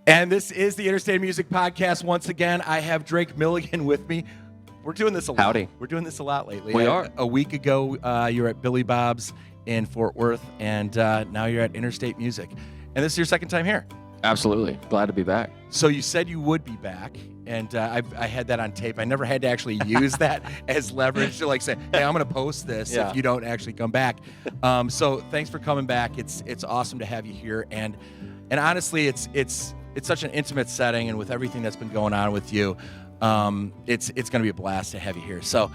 And this is the Interstate Music Podcast. Once again, I have Drake Milligan with me. We're doing this a lot. Howdy. We're doing this a lot lately. We are. A week ago, you were at Billy Bob's in Fort Worth, and now you're at Interstate Music. And this is your second time here. Absolutely. Glad to be back. So you said you would be back, and I had that on tape. I never had to actually use that as leverage to like say, hey, I'm going to post this if you don't actually come back. So thanks for coming back. It's awesome to have you here. And honestly, it's such an intimate setting, and with everything that's been going on with you, it's going to be a blast to have you here. So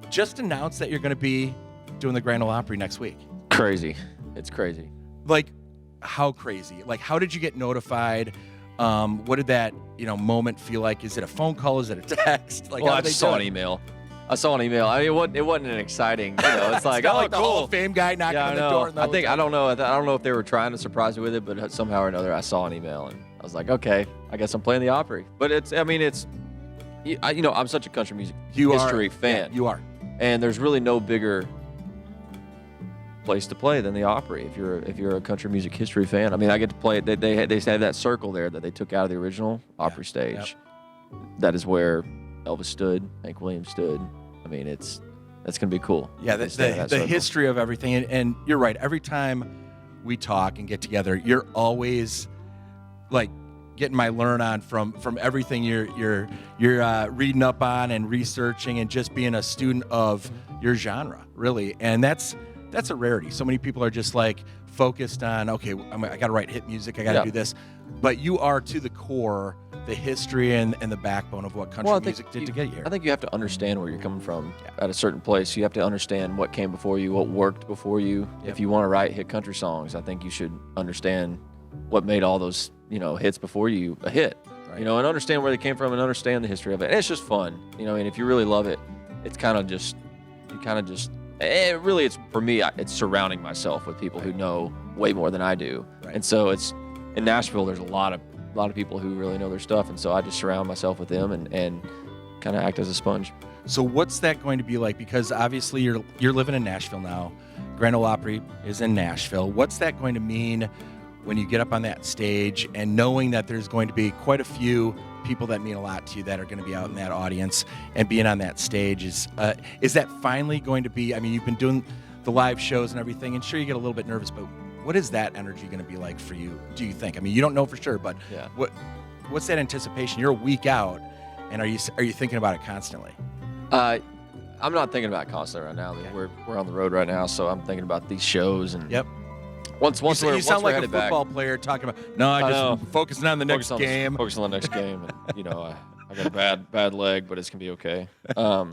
just announce that you're going to be doing the Grand Ole Opry next week. Crazy. It's crazy. Like, how crazy? Like, how did you get notified? What did that moment feel like? Is it a phone call? Is it a text? Like, well, I just saw an email. I mean, it wasn't an exciting. It's like, it's oh, like the cool. Hall of Fame guy knocking on the door. I don't know if they were trying to surprise me with it, but somehow or another, I saw an email and I was like, okay, I guess I'm playing the Opry. But I'm such a country music history fan. Yeah, you are, and there's really no bigger place to play than the Opry if you're a country music history fan. I mean, I get to play it. They had that circle there that they took out of the original Opry stage. Yep. That is where Elvis stood, Hank Williams stood. I mean, that's gonna be cool. Yeah, the history of everything, and you're right. Every time we talk and get together, you're always like getting my learn on from everything you're reading up on and researching, and just being a student of your genre, really. And that's a rarity. So many people are just like focused on, okay, I got to write hit music, I got to do this. But you are to the core the history and the backbone of what country music did to get you here. I think you have to understand where you're coming from at a certain place. You have to understand what came before you, what worked before you. Yep. If you want to write hit country songs, I think you should understand what made all those hits before you a hit. Right. And understand where they came from and understand the history of it. And it's just fun. And if you really love it, it's it's for me, it's surrounding myself with people who know way more than I do. Right. And so it's in Nashville, there's a lot of people who really know their stuff, and so I just surround myself with them and kind of act as a sponge. So what's that going to be like? Because obviously you're living in Nashville now. Grand Ole Opry is in Nashville. What's that going to mean when you get up on that stage and knowing that there's going to be quite a few people that mean a lot to you that are going to be out in that audience and being on that stage? Is that finally going to be, I mean, you've been doing the live shows and everything, and sure, you get a little bit nervous, but what is that energy going to be like for you, do you think? I mean, you don't know for sure, but what's that anticipation? You're a week out, and are you thinking about it constantly? I'm not thinking about it constantly right now. Yeah. We're on the road right now, so I'm thinking about these shows. And Once you sound like a football back, player talking about, just focusing on the next game. Focusing on the next game. And, I got a bad leg, but it's going to be okay. I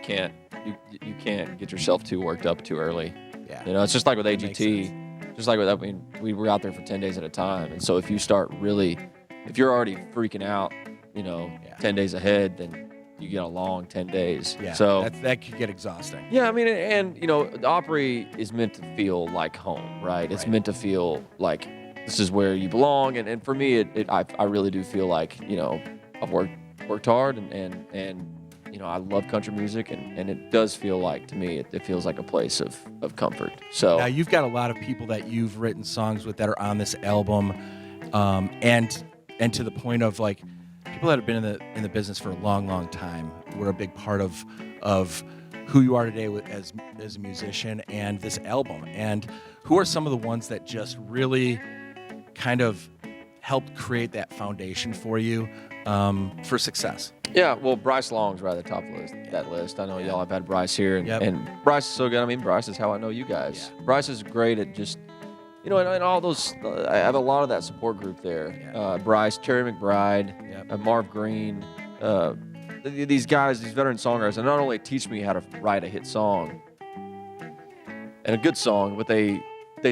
can't. You can't get yourself too worked up too early. Yeah. It's just like with AGT. Just like with we were out there for 10 days at a time. And so if you're already freaking out, 10 days ahead, then you get a long 10 days. Yeah, so that could get exhausting. Yeah, I mean, and the Opry is meant to feel like home, right? It's meant to feel like this is where you belong. And for me, I really do feel like I've worked hard and I love country music, and it does feel like, to me, it feels like a place of comfort. So now you've got a lot of people that you've written songs with that are on this album, and to the point of like people that have been in the business for a long time were a big part of who you are today as a musician and this album. And who are some of the ones that just really kind of helped create that foundation for you for success? Yeah, well, Bryce Long's right at the top of that list. I know y'all have had Bryce here, and Bryce is so good. I mean, Bryce is how I know you guys. Yeah. Bryce is great at just, and all those, I have a lot of that support group there. Yeah. Bryce, Terry McBride, Marv Green, these guys, these veteran songwriters, and not only teach me how to write a hit song and a good song, but they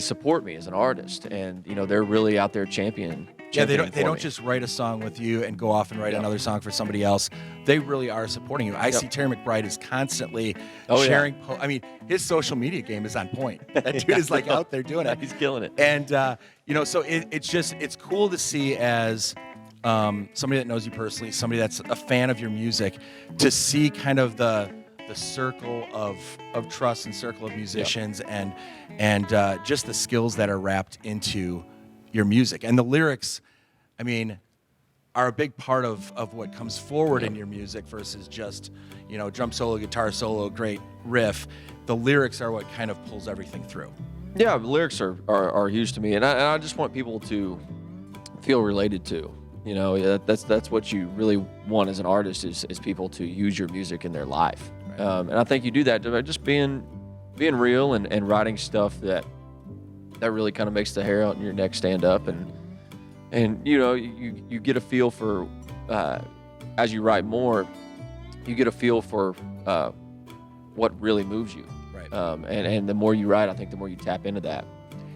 support me as an artist, and they're really out there championing. Yeah, they don't just write a song with you and go off and write another song for somebody else. They really are supporting you. I see Terry McBride is constantly sharing. I mean, his social media game is on point. That dude is like out there doing it. He's killing it. And so it's cool to see as somebody that knows you personally, somebody that's a fan of your music, to see kind of the circle of trust and circle of musicians and just the skills that are wrapped into your music. And the lyrics, I mean, are a big part of what comes forward in your music versus just, drum solo, guitar solo, great riff. The lyrics are what kind of pulls everything through. Yeah, the lyrics are huge to me, and I just want people to feel related to. That's what you really want as an artist is people to use your music in their life. Right. And I think you do that by just being real and writing stuff that really kind of makes the hair on your neck stand up, and you get a feel for as you write more, you get a feel for what really moves you. Right. And the more you write, I think the more you tap into that.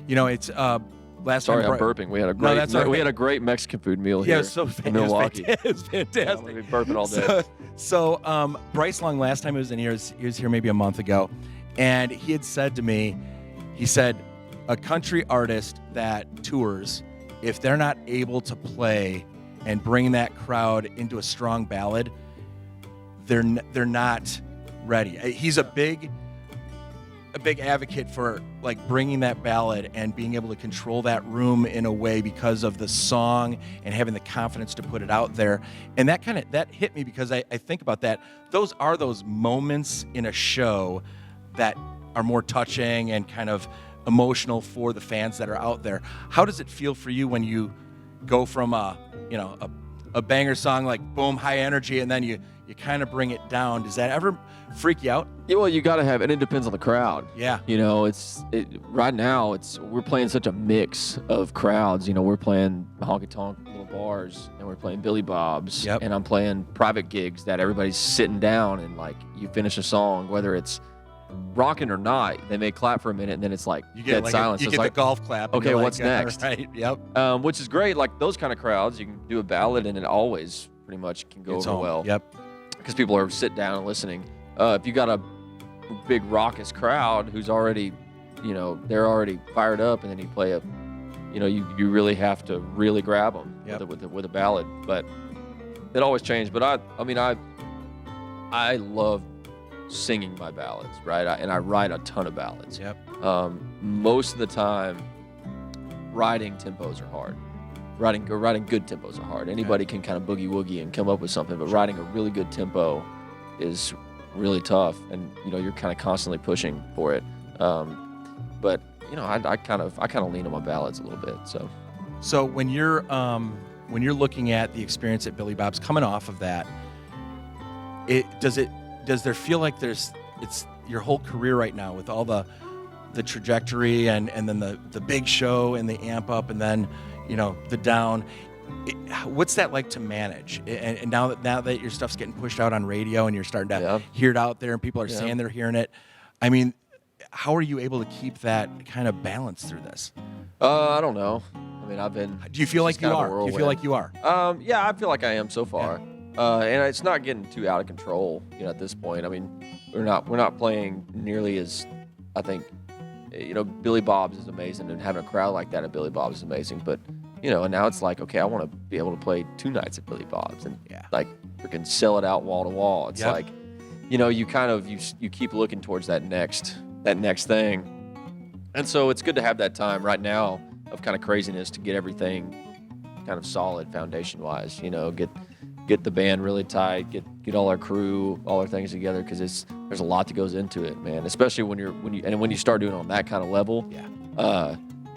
It's last Sorry, time. I'm burping. We had a great Mexican food meal here. Yeah, so in Milwaukee. It was fantastic. I'm gonna be burping all day. So Bryce Long, last time he was in here, he was here maybe a month ago, and he had said to me, he said, a country artist that tours, if they're not able to play and bring that crowd into a strong ballad, they're not ready. He's a big advocate for like bringing that ballad and being able to control that room in a way because of the song and having the confidence to put it out there. And that hit me because I think about that. Those are those moments in a show that are more touching and kind of emotional for the fans that are out there. How does it feel for you when you go from a banger song like boom, high energy, and then you kind of bring it down? Does that ever freak you out? Yeah, well, you got to have, and it depends on the crowd. Yeah. Right now we're playing such a mix of crowds. We're playing honky tonk little bars, and we're playing Billy Bob's, Yep. and I'm playing private gigs that everybody's sitting down, and like you finish a song, whether it's rocking or not, they may clap for a minute, and then it's like you get dead silence. You it's get like, the golf clap. Okay, what's next? Right. Yep. Which is great. Like those kind of crowds, you can do a ballad, and it always pretty much can go over well. Yep. Because people are sitting down and listening. If you got a big raucous crowd who's already, they're already fired up, and then you play you really have to really grab them with a ballad. But it always changed. But I love singing my ballads, right? And I write a ton of ballads. Yep. Most of the time, writing tempos are hard. Writing good tempos are hard. Anybody can kind of boogie woogie and come up with something, but writing a really good tempo is really tough, and you're kind of constantly pushing for it. But I kind of lean on my ballads a little bit. So when you're looking at the experience at Billy Bob's, coming off of that, does there feel like it's your whole career right now with all the trajectory and then the big show and the amp up and then the down? What's that like to manage? And now that your stuff's getting pushed out on radio and you're starting to hear it out there and people are saying they're hearing it, I mean, how are you able to keep that kind of balance through this? I don't know. I mean, Do you feel like you are? Do you feel like you are? Yeah, I feel like I am so far. Yeah. And it's not getting too out of control, at this point. I mean, we're not playing nearly as, I think, Billy Bob's is amazing, and having a crowd like that at Billy Bob's is amazing. But, and now it's like, okay, I want to be able to play 2 nights at Billy Bob's and like freaking sell it out wall to wall. It's like, you kind of, you keep looking towards that next thing. And so it's good to have that time right now of kind of craziness to get everything kind of solid foundation wise, get the band really tight, get all our crew, all our things together, because there's a lot that goes into it, man. Especially when you start doing it on that kind of level,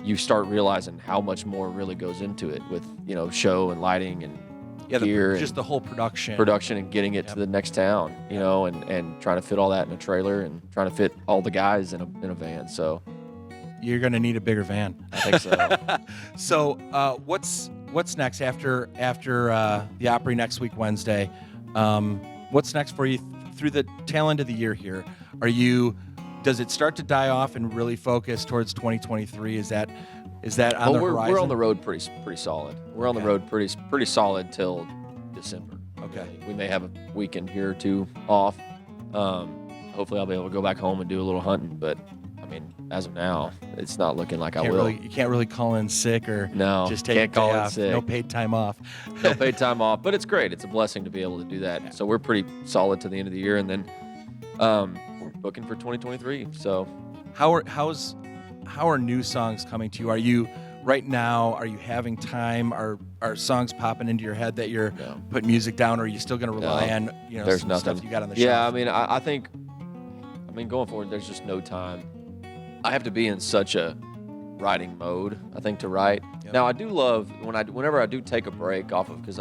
you start realizing how much more really goes into it with show and lighting and gear, just the whole production and getting it to the next town, and trying to fit all that in a trailer and trying to fit all the guys in a van. So you're gonna need a bigger van. I think so. So what's next after the Opry next week, Wednesday? What's next for you through the tail end of the year here? Does it start to die off and really focus towards 2023? Is that on the horizon? We're on the road pretty solid. We're on the road pretty solid till December. Okay. We may have a weekend here or two off. Hopefully I'll be able to go back home and do a little hunting, but I mean, as of now, it's not looking like I will. You can't really call in sick or just take can't a day call in off. sick. No paid time off. No paid time off, but it's great. It's a blessing to be able to do that. Yeah. So we're pretty solid to the end of the year, and then we're booking for 2023. So how are new songs coming to you? right now, are you having time? Are songs popping into your head that you're putting music down, or are you still going to rely on there's some nothing. stuff you got on the Yeah, shelf? I mean, I think, going forward, there's just no time. I have to be in such a writing mode, I think, to write. Yep. Now, I do love whenever I do take a break off of, because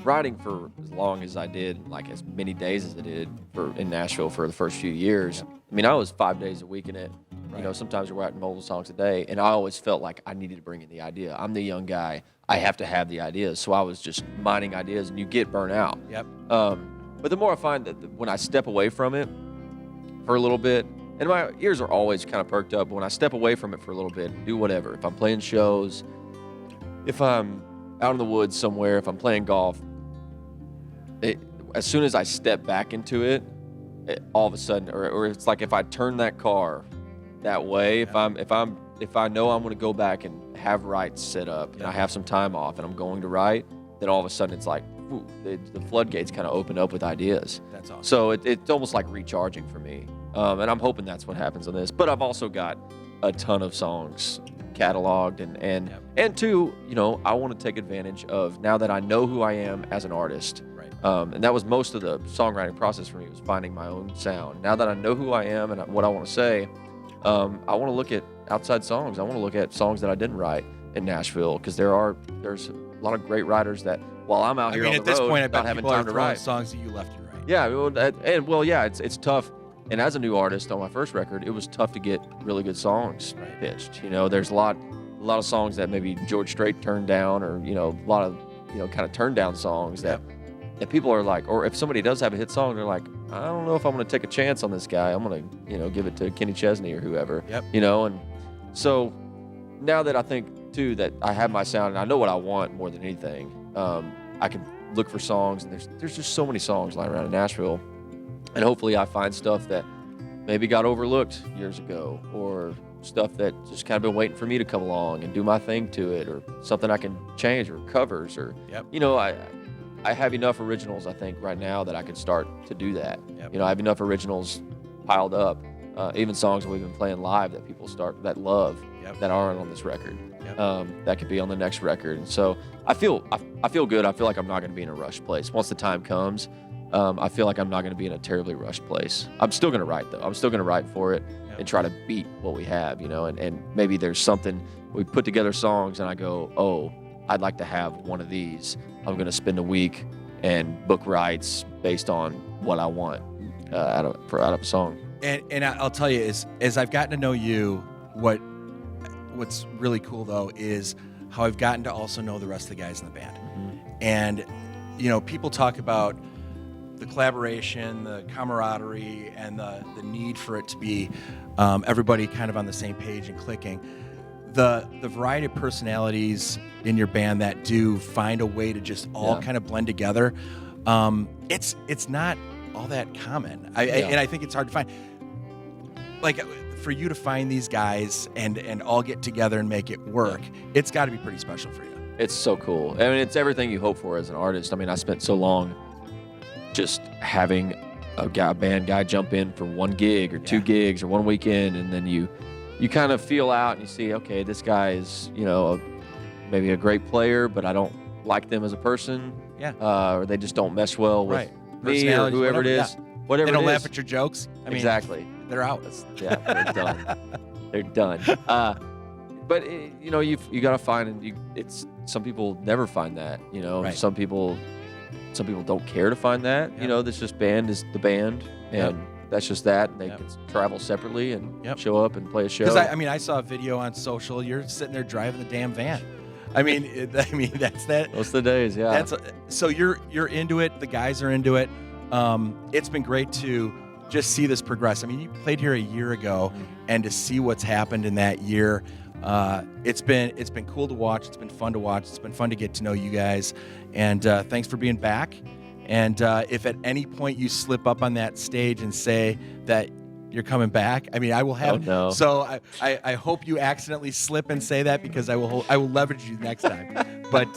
writing for as long as I did, like as many days as I did in Nashville for the first few years. Yep. I mean, I was 5 days a week in it. Right. Sometimes we're writing multiple songs a day, and I always felt like I needed to bring in the idea. I'm the young guy. I have to have the ideas. So I was just mining ideas, and you get burnt out. Yep. But the more I find that when I step away from it for a little bit, and my ears are always kind of perked up, when I step away from it for a little bit and do whatever, if I'm playing shows, if I'm out in the woods somewhere, if I'm playing golf, as soon as I step back into it, all of a sudden, or it's like if I turn that car that way, if I know I'm going to go back and have writes set up, and I have some time off, and I'm going to write, then all of a sudden it's like, ooh, the floodgates kind of open up with ideas. That's awesome. So it's almost like recharging for me, and I'm hoping that's what happens on this. But I've also got a ton of songs cataloged, and two, I want to take advantage of, now that I know who I am as an artist. Right. And that was most of the songwriting process for me, was finding my own sound. Now that I know who I am and what I want to say, I want to look at outside songs. I want to look at songs that I didn't write in Nashville, because there's a lot of great writers that, while I'm out here on the road, at this point, I bet not having people time are to write songs that you left to write. Yeah, it's tough. And as a new artist on my first record, it was tough to get really good songs pitched. There's a lot of songs that maybe George Strait turned down, or a lot of kind of turned down songs that people are like, or if somebody does have a hit song, they're like, I don't know if I'm going to take a chance on this guy. I'm going to give it to Kenny Chesney or whoever. Yep. And so now that I think too that I have my sound and I know what I want more than anything, I can look for songs, and there's just so many songs lying around in Nashville. And hopefully I find stuff that maybe got overlooked years ago, or stuff that just kind of been waiting for me to come along and do my thing to it, or something I can change, or covers, or, I have enough originals, I think, right now that I could start to do that. Yep. I have enough originals piled up, even songs that we've been playing live that people that love, that aren't on this record, that could be on the next record. And so I feel good. I feel like I'm not going to be in a rushed place. Once the time comes, I feel like I'm not going to be in a terribly rushed place. I'm still going to write, though. I'm still going to write for it and try to beat what we have, and maybe there's something, we put together songs and I go, oh, I'd like to have one of these. I'm going to spend a week and book rights based on what I want out of a song. And I'll tell you, as I've gotten to know you, what's really cool, though, is how I've gotten to also know the rest of the guys in the band. Mm-hmm. And, people talk about the collaboration, the camaraderie, and the need for it to be everybody kind of on the same page and clicking. The variety of personalities in your band that do find a way to just all kind of blend together, it's not all that common. And I think it's hard to find. Like, for you to find these guys and all get together and make it work, it's got to be pretty special for you. It's so cool. I mean, it's everything you hope for as an artist. I mean, I spent so long just having a band guy jump in for one gig or two gigs or one weekend, and then you kind of feel out and you see, okay, this guy is, maybe a great player, but I don't like them as a person. Yeah. Or they just don't mesh well with me or whoever it is. Whatever they don't it is. Laugh at your jokes. Exactly. They're out. They're done. They're done. But you got to find, and some people never find that. Some people don't care to find that. Yep. This just band is the band, and that's just that. And they can travel separately and show up and play a show. Because I saw a video on social. You're sitting there driving the damn van. That's that. Most of the days, yeah. So you're into it. The guys are into it. It's been great to just see this progress. I mean, you played here a year ago, and to see what's happened in that year, it's been cool to watch. It's been fun to watch. It's been fun to get to know you guys. And thanks for being back. And if at any point you slip up on that stage and say that you're coming back, I will have. Oh, no. So I hope you accidentally slip and say that, because I will leverage you next time. But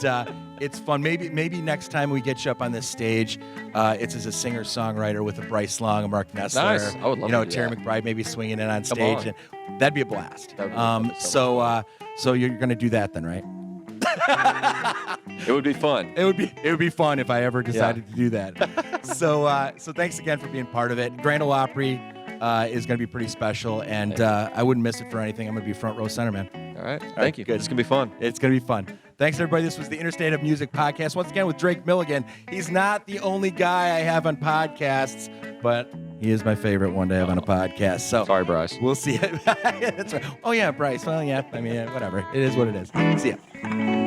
it's fun. Maybe next time we get you up on this stage, it's as a singer-songwriter with a Bryce Long, a Mark Nessler, nice. I would love to do Terry that. McBride maybe swinging in on stage, and that'd be a blast. That'd be So you're going to do that then, right? It would be fun. It would be fun if I ever decided to do that. So thanks again for being part of it. Grand Ole Opry is going to be pretty special, and I wouldn't miss it for anything. I'm going to be front row center, man. All right. Thank you. Good. It's going to be fun. It's going to be fun. Thanks, everybody. This was the Interstate of Music podcast. Once again with Drake Milligan. He's not the only guy I have on podcasts, but he is my favorite one to have on a podcast. So sorry, Bryce. We'll see it. That's right. Oh, yeah, Bryce. Well, yeah. I mean, whatever. It is what it is. See ya.